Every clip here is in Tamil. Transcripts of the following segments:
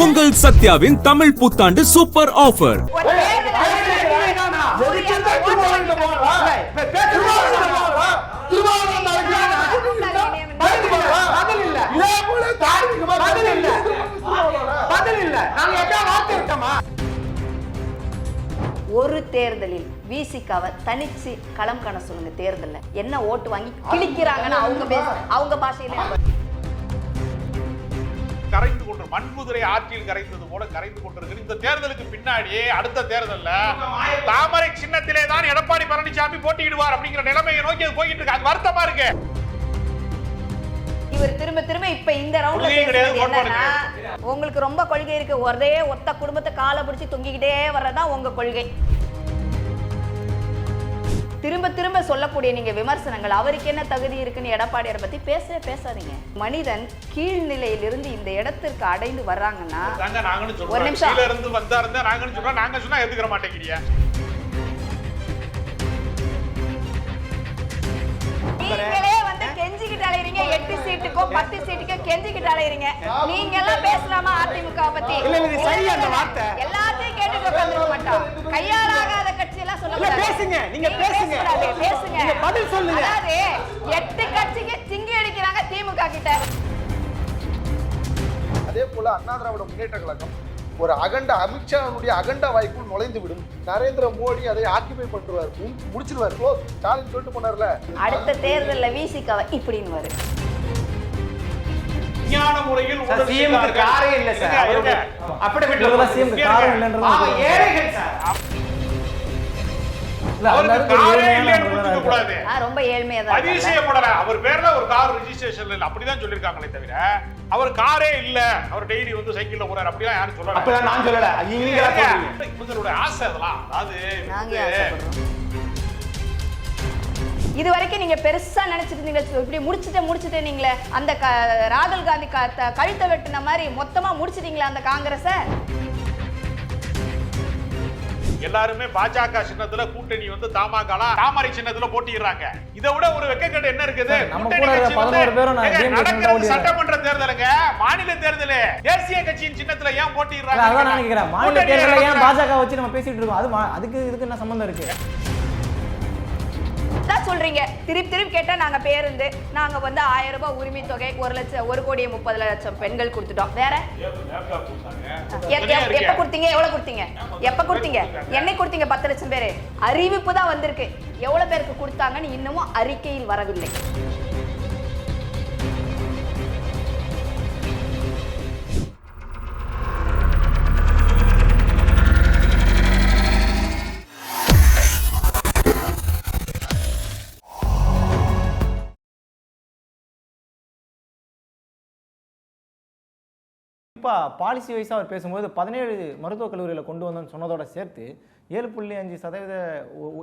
உங்கள் சத்யாவின் தமிழ் புத்தாண்டு சூப்பர் ஆஃபர். ஒரு தேர்தலில் விசிகாவை தனிச்சு களம் காண சொல்லுங்க. தேர்தல்ல என்ன ஓட்டு வாங்கி கிழிக்கிறாங்கன்னா அவங்க பாஷையில கரைந்து கொண்டு மண்புதிரை ஆற்றில் கரைந்தது போல கரைந்து கொண்டிருக்கிறது. இந்த தேர்தலுக்கு பின்னாடியே அடுத்த தேர்தல்ல தாமரை சின்னத்திலே தான் எடப்பாடி பழனிசாமி போட்டியிடுவார் அப்படிங்கிற நிலைமையை நோக்கி அது போயிட்டு இருக்கு. அது வருத்தமா இருக்கு. இவர் திரும்ப திரும்ப இப்ப இந்த ரவுண்ட்ல என்னன்னா உங்களுக்கு ரொம்ப கொள்கை இருக்கு. ஒரே ஒத்த குடும்பத்தை காலை பிடிச்சி தொங்கிக்கிட்டே வர்றதா உங்க கொள்கை. திரும்ப திரும்ப சொல்லக்கூடிய நீங்க விமர்சனங்கள் அவருக்கு என்ன தகுதி இருக்குன்னு எடப்பாடியாரை பத்தி பேசாதீங்க. மனிதன் கீழ்நிலையிலிருந்து இந்த இடத்திற்கு அடைந்து வர்றாங்கன்னா ஒரு நிமிஷம் இருந்து வந்தாருந்தா நாங்கன்னு சொல்றோம். நாங்க சொன்னா ஏத்துக்கிற மாட்டேங்கிறீங்க. நீங்களே வந்து கெஞ்சிக்கிட்டு அலையறீங்க. 8 சீட்டுக்கோ 10 சீட்டுக்கோ கெஞ்சிக்கிட்டு அலையறீங்க. நீங்க எல்லாம் பேசலாமா அதிமுக பத்தி? எல்லாத்தையும் கேட்டுட்டு உட்கார்ந்துக்க மாட்டோம். கையாலாகாத கட்சி எல்லாம் சொல்லக்கூடாது. பேசுங்க, நீங்க பேசுங்க, நீங்க பதில் சொல்லுங்க. அதாவது 8 கட்சிக்கு சிங்கி அடிக்கிறாங்க திமுக கிட்ட. அதே போல அண்ணா திராவிட முன்னேற்ற கழகம் ஒரு அகண்ட அமித்ஷாவுடைய அகண்ட வாய்ப்புள் நுழைந்து விடும். நரேந்திர மோடி அதை ஆக்கிபை பண்ணுவார், முடிச்சிருவார். க்ளோஸ் ஸ்டாலின் சொல்லிட்டு போனார்ல. அடுத்த தேர்தல்ல விசிகாவை இப்படின்னு வரும். ஞான முறையில் சிஎம் காரே இல்ல சார். அப்படி விட்டு சிஎம் காரே இல்லன்றது அவ ஏழைகள் சார். ரொம்ப ஏழ்மையா தான் அதிசயப்படல. அவர் பேர்ல ஒரு கார் ரெஜிஸ்ட்ரேஷன் இல்ல அப்படிதான் சொல்லிருக்காங்களே தவிர அவர் காரே இல்ல. அவர் டெய்லி வந்து சைக்கிள்ல போறாரு அப்படிலாம் யாரும் சொல்லல. அப்பதான் நான் சொல்லல. நீங்களா சொல்றீங்க. இவங்களுடைய ஆசை அதெல்லாம். அதாவது இது வரைக்கும் நீங்க பெருசா நினைச்சிட்டு இருந்தீங்க. இப்படி முடிச்சிட்டு நீங்களே அந்த ராகுல் காந்தி கழுத்தை வெட்டின மாதிரி மொத்தமா முடிச்சிட்டீங்களா அந்த காங்கிரஸ? எல்லாருமே பாஜக சின்னத்துல கூட்டணி வந்து தாமரை சின்னத்துல போட்டிடுறாங்க. இதை விட ஒரு வெக்கக்கேடு என்ன இருக்குது? நடக்கிறது சட்டமன்ற தேர்தலுங்க, மாநில தேர்தல். தேசிய கட்சியின் சின்னத்துல ஏன் போட்டிடுறாங்க? மாநில தேர்தல ஏன் பாஜக வச்சு நம்ம பேசிட்டு இருக்கோம்? அதுக்கு இதுக்கு என்ன சம்பந்தம் இருக்கு? சொல்றீங்க திருப்பி கேட்டா நாங்க பேருந்து நாங்க வந்து 1000 ரூபாய் உரிமை தொகை 1,30,30,00,000 பெண்கள் கொடுத்துட்டோம். வேற எப்ப கொடுத்தீங்க? எவ்வளவு கொடுத்தீங்க? எப்ப கொடுத்தீங்க? என்னைக்கு கொடுத்தீங்க? 10 லட்சம் பேரு. அறிவிப்பு தான் வந்திருக்கு. எவ்வளவு பேருக்கு கொடுத்தாங்கன்னு இன்னமும் அறிக்கையில் வரவில்லை. இப்போ பாலிசி வைஸாக அவர் பேசும்போது 17 மருத்துவக் கல்லூரியில் கொண்டு வந்தோன்னு சொன்னதோட சேர்த்து 7.5%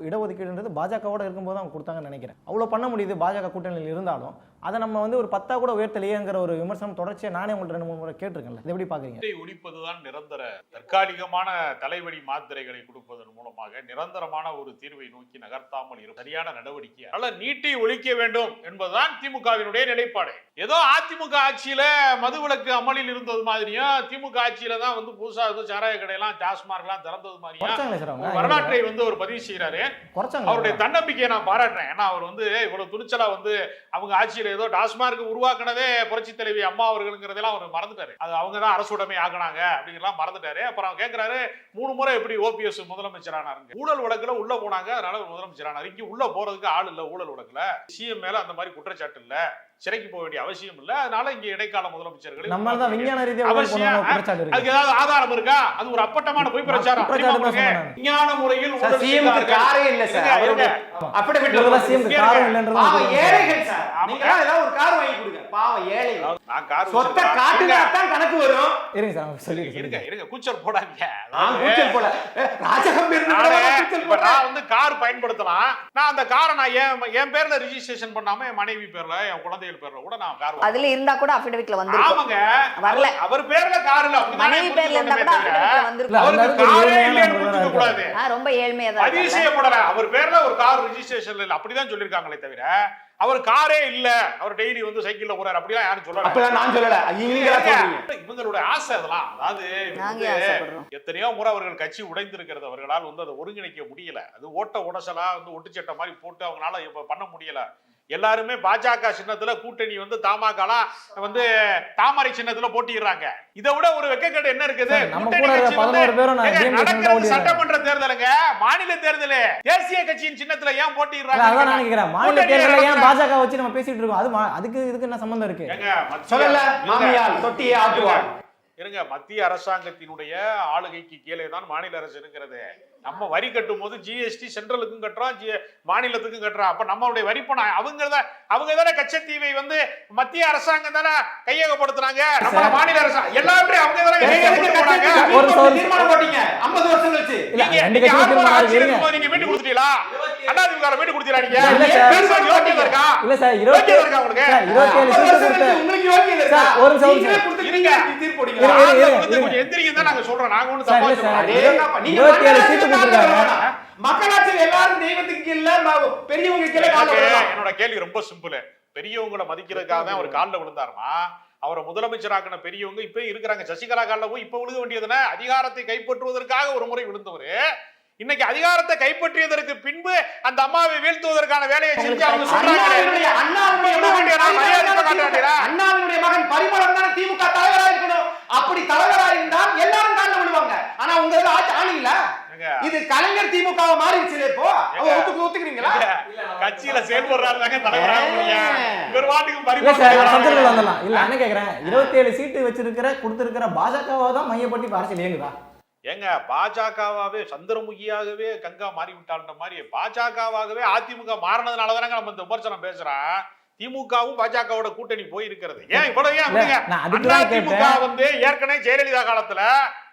இடஒதுக்கீடுன்றது பாஜகவோட இருக்கும்போது அவங்க கொடுத்தாங்கன்னு நினைக்கிறேன். அவ்வளோ பண்ண முடியுது பாஜக கூட்டணியில் இருந்தாலும் அதை நம்ம வந்து ஒரு 10 கூட உயர்த்தலையேங்கிற ஒரு விமர்சனம் தொடர்ச்சியாக நானே உங்கள்ட்ட 2-3 முறை கேட்டிருக்கேன்ல. இதை எப்படி பார்க்குறீங்க? ஒழிப்பதுதான் நிரந்தர தற்காலிகமான தலைவலி மாத்திரைகளை கொடுப்பதன் மூலமாக நிரந்தரமான ஒரு தீர்வை நோக்கி நகர்த்தாமல் இருக்கும் சரியான நடவடிக்கை. அதனால நீட்டை ஒழிக்க வேண்டும் என்பதுதான் திமுகவினுடைய நிலைப்பாடு. ஏதோ அதிமுக ஆட்சியில மதுவிலக்கு அமலில் இருந்தது மாதிரியும் திமுக ஆட்சியில தான் வந்து புதுசா சாராய கடையெல்லாம் டாஸ்மாக் எல்லாம் திறந்தது மாதிரியும் வரலாற்றை வந்து ஒரு பதிவு செய்யறாரு. அவருடைய தன்னம்பிக்கையை நான் பாராட்டுறேன். ஏன்னா அவர் வந்து இவ்வளவு துணிச்சலா வந்து அவங்க ஆட்சியில ஏதோ டாஸ்மார்க் உருவாக்குனதே புரட்சி தலைவி அம்மா அவர்களுங்கிறதெல்லாம் அவர் மறந்துட்டாரு. அது அவங்க தான் அரசுடைமை ஆகினாங்க அப்படிங்கிறலாம் மறந்துட்டாரு. அப்புறம் அவர் கேட்கிறாரு 3 முறை எப்படி ஓபிஎஸ் முதலமைச்சரானாருங்க? ஊழல் வழக்குல உள்ள போனாங்க, அதனால முதலமைச்சரானார். இங்க உள்ள போறதுக்கு ஆள் இல்ல. ஊழல் வழக்குல சிஎம் மேல அந்த மாதிரி குற்றச்சாட்டு இல்ல, சிறைக்கு போக வேண்டிய அவசியம் இல்ல. அதனால இங்க இடைக்கால முதலமைச்சர்கள் நம்ம தான் விஞ்ஞான ரீதியா அதுக்கு ஏதாவது ஆதாரம் இருக்கா? அது ஒரு அப்பட்டமான பொய் பிரச்சாரம். விஞ்ஞான முறையில் காரே இல்ல சார். அப்படி விட்டு சிஎம் காரே இல்லன்றது ஏழைகள் சார். நீங்க ஏதாவது ஒரு கார் வாங்கி கொடுங்க. பாவம் ஏழை. நான் கார் சொத்த காட்டுனா தான் கணக்கு வரும். இருங்க சார் சொல்லிடுங்க. இருங்க கூச்சல் போடாதீங்க. நான் கூச்சல் போட ராஜகம் இருந்தானே கூச்சல் போட. நான் வந்து கார் பயன்படுத்தலாம். நான் அந்த காரை நான் என் பேர்ல ரெஜிஸ்ட்ரேஷன் பண்ணாம என் மனைவி பேர்ல என் குழந்தை பேர்ல கூட நான் கார் அதுல இருந்தா கூட அஃபிடவிட்ல வந்திருக்கு. ஆமாங்க வரல. அவர் பேர்ல கார் இல்ல. மனைவி பேர்ல இருந்தா கூட அஃபிடவிட்ல வந்திருக்கு. அவருக்கு காரே இல்லன்னு புரிஞ்சுக்க கூடாது. ரொம்ப ஏழ்மையா தான். அதிசயப்படல. அவர் பேர்ல ஒரு கார் ரெஜிஸ்ட்ரேஷன் இல்ல அப்படிதான் சொல்லிருக்காங்களே தவிர அவர் காரே இல்ல, அவர் டெய்லி வந்து சைக்கிள்ல போறாரு அப்படிலாம் யாரும் சொல்லல. அப்பலாம் நான் சொல்லல, நீங்களா சொல்றீங்க. இவங்களுடைய ஆசை அதெல்லாம். அதாவது நாங்க ஆசைப்படுறோம். எத்தனையோ முறை அவர்கள் கட்சி உடைந்திருக்கிறது, அவர்களால் வந்து அதை ஒருங்கிணைக்க முடியல. அது ஓட்ட உடசலா வந்து ஒட்டுச்சட்டை மாதிரி போட்டு அவங்களால இப்ப பண்ண முடியல. எல்லாருமே பாஜக சின்னத்துல கூட்டணி வந்து தமாகலாம் வந்து தாமரை சின்னத்துல போட்டிடுறாங்க. இதை விட ஒரு வெக்கக்கேடு என்ன இருக்குது? நம்ம கூட 11 பேரும் நடக்கிறது சட்டமன்ற தேர்தலுங்க, மாநில தேர்தல். தேசிய கட்சியின் சின்னத்துல ஏன் போட்டிடுறாங்க? அதான் நான் கேக்குறேன், மாநில தேர்தல்ல ஏன் பாஜக வச்சு நம்ம பேசிட்டு இருக்கோம்? அதுக்கு இதுக்கு என்ன சம்பந்தம் இருக்கு? சொல்லல, மாமியார் தொட்டியே ஆட்டுவார். இருங்க, மத்திய அரசாங்கத்தினுடைய ஆளுகைக்கு கீழே தான் மாநில அரசு இருக்கிறது. நம்ம வரி கட்டும் போது ஜிஎஸ்டி சென்ட்ரலுக்கும் கட்டுறோம், மாநிலத்துக்கும் கட்டுறோம். அப்ப நம்மளுடைய வரி பணம் அவங்க தானே கச்சத்தீவை வந்து மத்திய அரசாங்கம் தானே கையகப்படுத்துறாங்க. நம்ம மாநில அரசாங்கம் எல்லாமே அவங்க தானே தீர்மானம் போட்டீங்க 50 வருஷம் கழிச்சு. நீங்க வீட்டு கொடுத்துட்டீங்களா? அதிமுக வீட்டு கொடுத்தீங்களா? நீங்க இல்ல சார், 27 சீட்டு கொடுத்த உங்களுக்கு யோகியம் இருக்கா? ஒரு நிமிஷம் இருங்க, தீர்ப்பு போடுங்க. கொஞ்சம் எந்திரிங்க தான் நாங்க சொல்றோம். நாங்க ஒண்ணு தப்பா சொல்றோம். 27 சீட்டு கொடுத்திருக்காங்க. மக்களாட்சி எல்லாரும் தெய்வத்துக்கு இல்ல, பெரியவங்க கீழே கால்ல விழலாம். என்னோட கேள்வி ரொம்ப சிம்பிள். பெரியவங்களை மதிக்கிறதுக்காக தான் அவர் காலில் விழுந்தாருமா? அவரை முதலமைச்சராக்கின பெரியவங்க இப்ப இருக்கிறாங்க. சசிகலா காலில் போய் இப்ப விழுக வேண்டியதுன்னா அதிகாரத்தை கைப்பற்றுவதற்காக ஒரு முறை விழுந்தவரு இன்னைக்கு அதிகாரத்தை கைப்பற்றியதற்கு பின்பு அந்த அம்மாவை வீழ்த்துவதற்கான வேலையை செஞ்சு அவங்க சொல்றாங்க. அண்ணாவினுடைய மகன் பரிமளம் தானே திமுக தலைவரா இருக்கணும். அப்படி தலைவரா இருந்தால் எல்லாரும் காலில் விழுவாங்க. ஆனா உங்க ஆணில இது கலைஞர் திமுக மாறிடுச்சு. இப்போ ஒத்துக்கிறீங்களா? கட்சியில செயல்படுறாங்க தலைவராக முடியும். இவர் வாட்டுக்கு பரிமாற்றம் இல்ல. என்ன கேக்குறேன், 27 சீட்டு வச்சிருக்கிற கொடுத்திருக்கிற பாஜகவை தான் மையப்பட்டி அரசியல் இயங்குதா? ஏங்க, பாஜகவாவே சந்திரமுகியாகவே கங்கா மாறிவிட்டான்ற மாதிரி பாஜகவாகவே அதிமுக மாறினதுனால தானங்க நம்ம இந்த விமர்சனம் பேசுறோம். திமுகவும் பாஜகவோட கூட்டணி போயிருக்கிறது. ஏன் இவ்வளவு அதிமுக வந்து ஏற்கனவே ஜெயலலிதா காலத்துல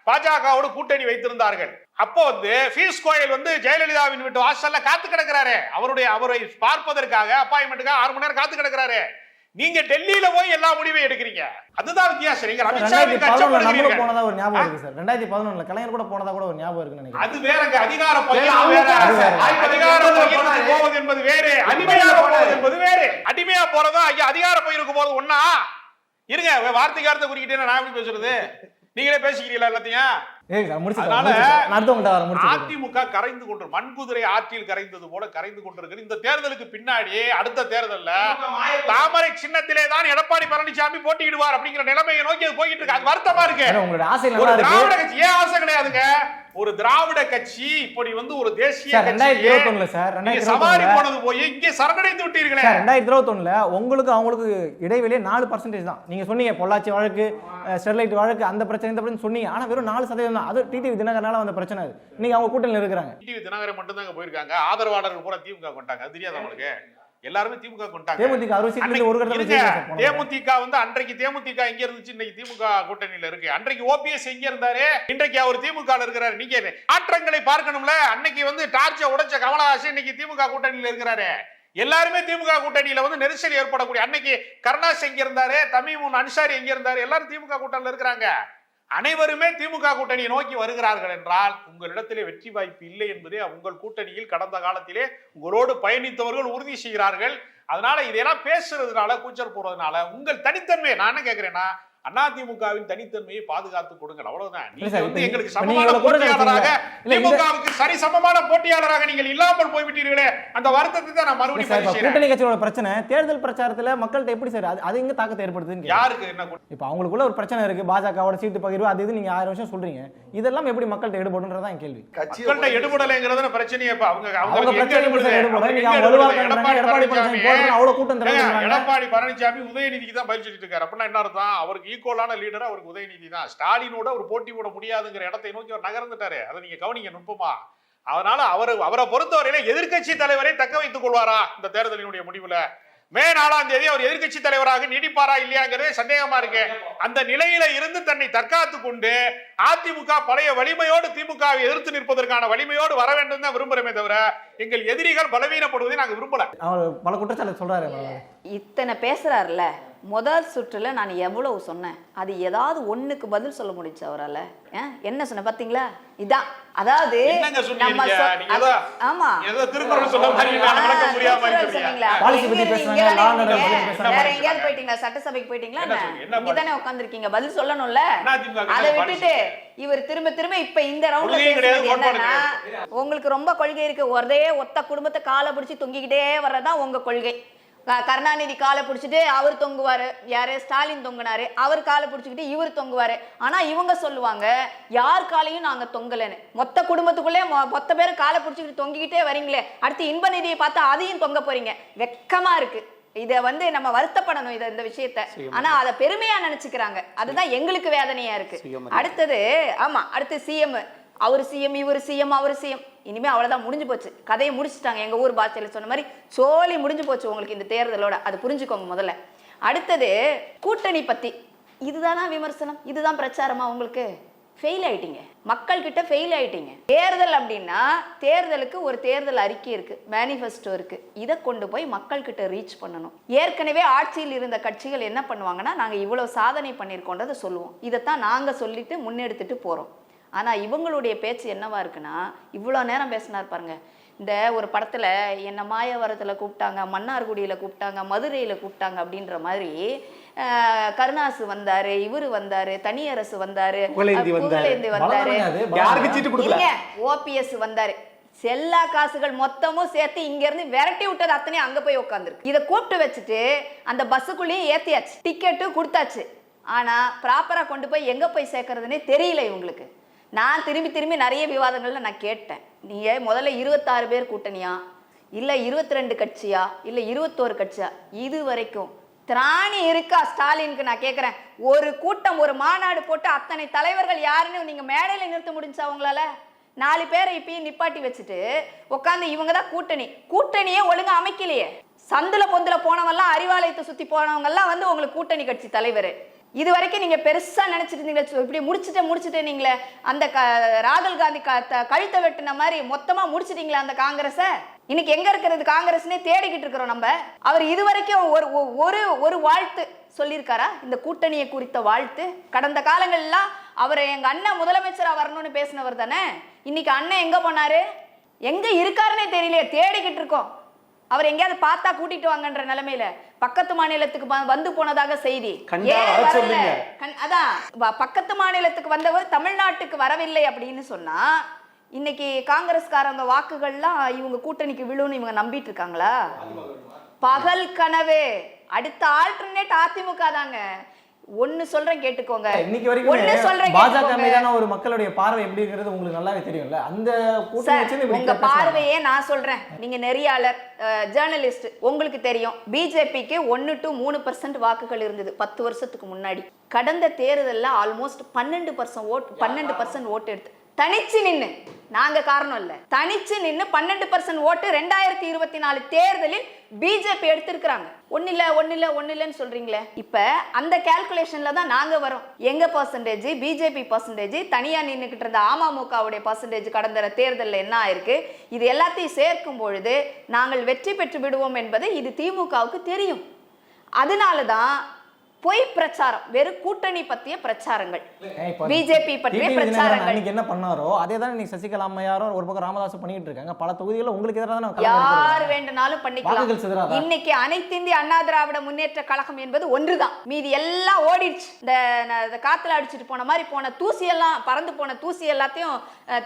பாஜகவோட கூட்டணி வைத்திருந்தார்கள். அப்போ வந்து பீஸ் கோயல் வந்து ஜெயலலிதாவின் வீட்டு வாசல்ல காத்து கிடக்கிறாரு. அவரை பார்ப்பதற்காக அப்பாயின்மெண்ட்டுக்காக 6 மணி நேரம் காத்து கிடக்கிறாரு. நீங்க டெல்லியில போய் எல்லா முடிவையும் எடுக்கிறீங்க. அதுதான் வித்தியாசம். நீங்க போனதா ஒரு ஞாபகம் இருக்கு சார். 2011 கலைஞர் கூட போனதா கூட ஒரு ஞாபகம் இருக்குன்னு நினைக்கிறேன். அது வேறங்க. அதிகார போவது என்பது வேறு, அடிமையா போவது என்பது வேறு. அடிமையா போறதா ஐயா அதிகார பயிருக்கு போறது ஒண்ணா? இருங்க, வார்த்தைக்கு வார்த்தை குறிக்கிட்டே நான் எப்படி பேசுறது? நீங்களே பேசிக்கிறீங்களா எல்லாத்தையும்? அதிமுக கரைந்து கொண்டு மண்குதிரை ஆற்றில் கரைந்தது போல கரைந்து கொண்டிருக்கிறது. இந்த தேர்தலுக்கு பின்னாடி அடுத்த தேர்தல்ல தாமரை சின்னத்திலே தான் எடப்பாடி பழனிசாமி போட்டியிடுவார் அப்படிங்கிற நிலைமையை நோக்கி அது போயிட்டு இருக்கு. அது வருத்தமா இருக்கு. ஒரு திராவிட கட்சி ஏன் ஆசை கிடையாதுங்க? ஒரு திராவிட கட்சி இப்படி வந்து ஒரு தேசிய 2021 சார், சவாரி போனது போய் இங்கே சரணடைந்து விட்டீர்களே. 2021 உங்களுக்கு அவங்களுக்கு இடைவெளியே 4% தான். நீங்க சொன்னீங்க பொள்ளாச்சி வழக்கு, ஸ்டெர்லைட் வழக்கு, அந்த பிரச்சனை இந்த பிரச்சனை சொன்னீங்க. ஆனா வெறும் 4% தான். அது டிடிவி தினகரனால வந்த பிரச்சனை. அது நீங்க அவங்க கூட்டணியில் இருக்கிறாங்க. டிடிவி தினகரன் மட்டும் தாங்க போயிருக்காங்க. ஆதரவாளர்கள் பூரா திமுக கொண்டாங்க. அது தெரியாது உங்களுக்கு? எல்லாருமே திமுக கொண்டாங்க. தேமுதிக வந்து அன்றைக்கு தேமுதிக எங்க இருந்துச்சு, இன்னைக்கு திமுக கூட்டணியில இருக்கு. அன்றைக்கு ஓபிஎஸ் எங்க இருந்தாரு, இன்றைக்கு அவர் திமுக இருக்கிறாரு. நீங்க மாற்றங்களை பார்க்கணும்ல. அன்னைக்கு வந்து டார்ச்சை உடைச்ச கமலஹாசன் இன்னைக்கு திமுக கூட்டணியில இருக்கிறாரு. எல்லாருமே திமுக கூட்டணியில வந்து நெரிசல் ஏற்படக்கூடிய அன்னைக்கு கருணாஸ் எங்க இருந்தாரு, தமீமுன் அன்சாரி எங்க இருந்தாரு, எல்லாரும் திமுக கூட்டணியில இருக்கிறாங்க. அனைவருமே திமுக கூட்டணியை நோக்கி வருகிறார்கள் என்றால் உங்களிடத்திலே வெற்றி வாய்ப்பு இல்லை என்பதே உங்கள் கூட்டணியில் கடந்த காலத்திலே உங்களோடு பயணித்தவர்கள் உறுதி செய்கிறார்கள். அதனால இதெல்லாம் பேசுறதுனால, கூச்சல் போறதுனால உங்கள் தனித்தன்மையை நான் என்ன கேட்கிறேன்னா, அதிமுகவின் தனித்தன்மையை பாதுகாத்து கொடுங்க. அவ்வளவுதான். நீங்க வந்து எங்களுக்கு சமமான போட்டியாளராக, திமுகவுக்கு சரி சமமான போட்டியாளராக நீங்கள் இல்லாமல் போய்விட்டீர்களே, அந்த வருத்தத்தை தான் நான் மறுபடியும் கூட்டணி கட்சியோட பிரச்சனை தேர்தல் பிரச்சாரத்துல மக்கள்கிட்ட எப்படி சார் அது எங்க தாக்கத்தை ஏற்படுத்துது? யாருக்கு என்ன? இப்ப அவங்களுக்குள்ள ஒரு பிரச்சனை இருக்கு, பாஜகவோட சீட்டு பகிர்வு, அது இது நீங்க 1000 வருஷம் சொல்றீங்க. இதெல்லாம் எப்படி மக்கள்கிட்ட எடுபடுன்றதான் கேள்வி. மக்கள்கிட்ட எடுபடலைங்கிறது பிரச்சனையே. எடப்பாடி பழனிசாமி உதயநிதிக்கு தான் பதில் சொல்லிட்டு இருக்காரு. அப்படின்னா என்ன அர்த்தம்? அவருக்கு ஈக்குவலான லீடர் அவருக்கு உதயநிதி தான். ஸ்டாலினோட ஒரு போட்டி போட முடியாதுங்கிற இடத்தை நோக்கி அவர் நகர்ந்துட்டாரு. அதை நீங்க கவனிங்க நுட்பமா. அதனால அவரை பொறுத்தவரையில எதிர்க்கட்சி தலைவரை தக்க வைத்துக் கொள்வாரா இந்த தேர்தலினுடைய முடிவுல? மே 4ஆம் தேதி அவர் எதிர்க்கட்சி தலைவராக நீடிப்பாரா இல்லையாங்கிறதே சந்தேகமா இருக்கு. அந்த நிலையில இருந்து தன்னை தற்காத்து கொண்டு அதிமுக பழைய வலிமையோடு திமுகவை எதிர்த்து நிற்பதற்கான வலிமையோடு வர வேண்டும் தான் விரும்புறமே தவிர எங்கள் எதிரிகள் பலவீனப்படுவதை நாங்க விரும்பல. அவர் பல குற்றச்சாட்டு சொல்றாரு. இத்தனை பேசுறாருல, முதல் சுற்றுல நான் எவ்வளவு சொன்னேன், அது ஏதாவது ஒண்ணுக்கு பதில் சொல்ல முடிஞ்சு அவரால? என்ன சொன்ன பாத்தீங்களா? இதான் அதாவது என்னங்க சொன்னீங்க? நம்ம நீங்க ஏதோ ஆமா ஏதோ திருக்குறள் சொன்ன மாதிரி நான் விளக்க முடியாம இருக்கீங்க. சொன்னீங்களா? பாலிசி பத்தி பேசுனாங்க, லா அண்ட் ஆர்டர் பத்தி பேசுனாங்க. வேற எங்கயாவது போயிட்டீங்களா? சட்டசபைக்கு போயிட்டீங்களா? இங்க தானே உட்கார்ந்திருக்கீங்க, பதில் சொல்லணும்ல. அதிமுக அதை விட்டுட்டு இவர் திரும்ப திரும்ப இப்ப இந்த ரவுண்ட்ல கொள்கையும் கிடையாது, பேசுறது கோட்பாடு என்னன்னா, உங்களுக்கு ரொம்ப கொள்கை இருக்கு, ஒரே ஒத்த குடும்பத்தை காலை பிடிச்சி தொங்கிக்கிட்டே வர்றதுதான் உங்க கொள்கை. கருணாநிதி காலை பிடிச்சிட்டு அவர் தொங்குவாரு, யாரு ஸ்டாலின் தொங்குனாரு, அவர் காலை பிடிச்சிக்கிட்டு இவர் தொங்குவாரு. ஆனா இவங்க சொல்லுவாங்க யார் காலையும் நாங்க தொங்கலன்னு. மொத்த குடும்பத்துக்குள்ளே மொத்த பேரும் காலை பிடிச்சிக்கிட்டு தொங்கிக்கிட்டே வரீங்களே, அடுத்து இன்ப நிதியை பார்த்தா அதையும் தொங்க போறீங்க. வெக்கமா இருக்கு. இத நம்ம வருத்தப்படணும் இந்த விஷயத்த. ஆனா அத பெருமையா நினைச்சுக்கிறாங்க, அதுதான் எங்களுக்கு வேதனையா இருக்கு. அடுத்தது ஆமா, அடுத்து சிஎம், அவர் சிஎம், இவர் சிஎம், அவர் சிஎம். இனிமே அவ்வளவுதான், முடிஞ்சு போச்சு, கதையை முடிச்சுட்டாங்க. எங்க ஊர் பாஷையில சொன்ன மாதிரி சோலி முடிஞ்சு போச்சு உங்களுக்கு இந்த தேர்தலோட, அது புரிஞ்சுக்கோங்க முதல்ல. அடுத்தது கூட்டணி பத்தி, இதுதானா விமர்சனம், இதுதான் பிரச்சாரமா? உங்களுக்கு ஃபெயில் ஆயிட்டீங்க, மக்கள் கிட்ட ஃபெயில் ஆயிட்டீங்க. தேர்தல் அப்படின்னா தேர்தலுக்கு ஒரு தேர்தல் அறிக்கை இருக்கு, மேனிஃபெஸ்டோ இருக்கு, இதை கொண்டு போய் மக்கள் கிட்ட ரீச் பண்ணணும். ஏற்கனவே ஆட்சியில் இருந்த கட்சிகள் என்ன பண்ணுவாங்கன்னா, நாங்க இவ்வளவு சாதனை பண்ணியிருக்கோன்றதை சொல்லுவோம், இதைத்தான் நாங்க சொல்லிட்டு முன்னெடுத்துட்டு போறோம். ஆனா இவங்களுடைய பேச்சு என்னவா இருக்குன்னா, இவ்வளோ நேரம் பேசினார் பாருங்க. இந்த ஒரு படத்துல என்ன மாயவரத்துல கூப்பிட்டாங்க, மன்னார்குடியில கூப்பிட்டாங்க, மதுரையில கூப்பிட்டாங்க அப்படின்ற மாதிரி கருணாசு வந்தாரு, இவரு வந்தாரு, தனியரசு வந்தாரு, புகழேந்தி வந்தாரு, ஓபிஎஸ் வந்தாரு. செல்லா காசுகள் மொத்தமும் சேர்த்து இங்க இருந்து விரட்டி விட்டது அத்தனை அங்க போய் உட்காந்துருக்கு. இதை கூப்பிட்டு வச்சுட்டு அந்த பஸ்ஸுக்குள்ளேயும் ஏத்தியாச்சு, டிக்கெட்டு கொடுத்தாச்சு. ஆனா ப்ராப்பரா கொண்டு போய் எங்க போய் சேர்க்கறதுன்னே தெரியல இவங்களுக்கு. நான் திரும்பி திரும்பி நிறைய விவாதங்கள்ல நான் கேட்டேன், நீங்க முதல்ல 26 பேர் கூட்டணியா, இல்ல 22 கட்சியா, இல்ல 21 கட்சியா? இது வரைக்கும் திராணி இருக்கா ஸ்டாலினுக்கு? நான் கேட்கிறேன், ஒரு கூட்டம், ஒரு மாநாடு போட்டு அத்தனை தலைவர்கள் யாருன்னு நீங்க மேடையில நிறுத்த முடிஞ்சா உங்களால? 4 பேரை இப்பயும் நிப்பாட்டி வச்சுட்டு உட்காந்து இவங்க தான் கூட்டணியே ஒழுங்கா அமைக்கலையே. சந்துல பொந்துல போனவெல்லாம், அறிவாலயத்தை சுத்தி போனவங்க எல்லாம் உங்களுக்கு கூட்டணி கட்சி தலைவர். இது வரைக்கும் நீங்க பெருசா நினைச்சிட்டு இருந்தீங்களே, இப்படி முடிச்சுட்டு நீங்களே, அந்த ராகுல் காந்தி கழுத்தை வெட்டின மாதிரி மொத்தமா முடிச்சிட்டீங்களா அந்த காங்கிரஸ? இன்னைக்கு எங்க இருக்கிறது காங்கிரஸ்னே தேடிக்கிட்டு இருக்கிறோம் நம்ம. அவர் இது வரைக்கும் ஒரு வாழ்த்து சொல்லியிருக்காரா இந்த கூட்டணியை குறித்த வாழ்த்து? கடந்த காலங்கள்லாம் அவர் எங்க அண்ணன் முதலமைச்சரா வரணும்னு பேசினவர் தானே. இன்னைக்கு அண்ணன் எங்க போனாரு, எங்க இருக்காருன்னே தெரியலையே, தேடிக்கிட்டு இருக்கோம். அவர் எங்கேயாவது பார்த்தா கூட்டிட்டு வாங்கன்ற நிலைமையில பக்கத்து மாநிலத்துக்கு வந்து போனதாக செய்தி. அதான் பக்கத்து மாநிலத்துக்கு வந்தவர் தமிழ்நாட்டுக்கு வரவில்லை அப்படின்னு சொன்னா, இன்னைக்கு காங்கிரஸ்காரங்க வாக்குகள்லாம் இவங்க கூட்டணிக்கு விழுன்னு இவங்க நம்பிட்டு இருக்காங்களா? பகல் கனவு. அடுத்த ஆல்டர்னேட் அதிமுக தாங்க. ஒன்னு சொல்றேன் கேட்டுக்கோங்க, இன்னைக்கு வரைக்கும் பாஜக மீதான ஒரு மக்களுடைய பார்வை எப்படி இருக்கிறது உங்களுக்கு நல்லாவே தெரியும்ல. அந்த உங்க பார்வையே நான் சொல்றேன், நீங்க நெறியாளர், ஜேர்னலிஸ்ட், உங்களுக்கு தெரியும் பிஜேபிக்கு 1 to 3% வாக்குகள் இருந்தது 10 வருஷத்துக்கு முன்னாடி. கடந்த தேர்தல்ல ஆல்மோஸ்ட் 12% ஓட்டு எடுத்து தனிச்சு நின்னு, நாங்க காரணம் இல்ல, தனிச்சு நின்னு 12% ஓட்டு 2024 தேர்தலில் பிஜேபி எடுத்திருக்காங்க. ஒன்னில்லன்னு சொல்றீங்களே. இப்ப அந்த கால்குலேஷன்ல தான் நாங்க வரோம். எங்க பர்சன்டேஜ், பிஜேபி பர்சன்டேஜ், தனியா நின்னுக்கிட்டு இருந்த அமமுகவுடைய பர்சன்டேஜ் கடந்த தேர்தலில் என்ன ஆயிருக்கு, இது எல்லாத்தையும் சேர்க்கும் பொழுது நாங்கள் வெற்றி பெற்று விடுவோம் என்பது இது திமுகவுக்கு தெரியும். அதனாலதான் பொய் பிரச்சாரம், வெறும் கூட்டணி பத்திய பிரச்சாரங்கள், பிஜேபி பற்றிய பிரச்சாரங்கள். என்ன பண்ணாரோ அதே தான் நீங்க சசிகலா அம்மையாரோ ஒரு பக்கம் ராமதாஸ் பண்ணிட்டு இருக்காங்க. பல தொகுதிகளில் உங்களுக்கு எதிராக யார் வேண்டுனாலும் பண்ணிக்கலாம். இன்னைக்கு அனைத்து இந்திய அண்ணா திராவிட முன்னேற்ற கழகம் என்பது ஒன்றுதான், மீதி எல்லாம் ஓடிடுச்சு. இந்த காத்துல அடிச்சுட்டு போன மாதிரி போன தூசி எல்லாம், பறந்து போன தூசி எல்லாத்தையும்